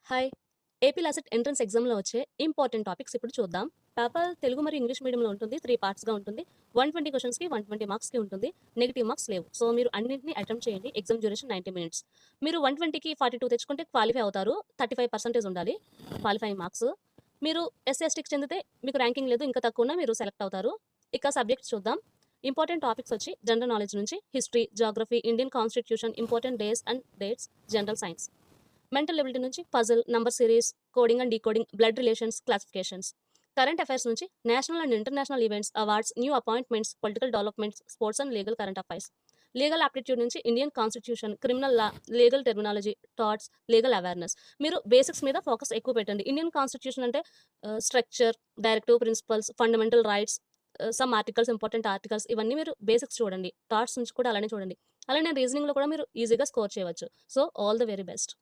Hi! AP LAWCET entrance ఎగ్జామ్‌లో వచ్చే important topics ఇప్పుడు చూద్దాం. పేపర్ తెలుగు మరియు ఇంగ్లీష్ మీడియంలో ఉంటుంది. 3 పార్ట్స్‌గా ఉంటుంది. 120 క్వెషన్స్‌కి 120 మార్క్స్‌కి ఉంటుంది. నెగెటివ్ మార్క్స్ లేవు. సో, మీరు అన్నింటిని అటెంప్ట్ చేయండి. Exam duration 90 minutes. మీరు 120కి 42 తెచ్చుకుంటే క్వాలిఫై అవుతారు. 35% ఉండాలి క్వాలిఫైయింగ్ మార్క్స్. మీరు ఎస్సీ, ఎస్టీకి చెందితే మీకు ర్యాంకింగ్ లేదు. ఇంకా తక్కువ ఉన్నా మీరు సెలెక్ట్ అవుతారు. ఇక సబ్జెక్ట్స్ చూద్దాం. ఇంపార్టెంట్ టాపిక్స్ వచ్చి జనరల్ నాలెడ్జ్ నుంచి history, geography, Indian constitution, important days and dates, general science. Mental ability నుంచి puzzle, number series, coding and decoding, blood relations, classifications. Current affairs నుంచి national and international events, awards, new appointments, political developments, sports and legal current affairs. Legal aptitude నుంచి Indian constitution, criminal law, legal terminology, torts, legal awareness. మీరు basics మీద focus ఎక్కువ పెట్టండి. Indian constitution అంటే structure, directive principles, fundamental rights, some articles, important articles, ఇవన్నీ మీరు basics చూడండి. Thoughts నుంచి కూడా అలానే చూడండి. అలానే రీజనింగ్లో కూడా మీరు ఈజీగా స్కోర్ చేయవచ్చు. So all the very best.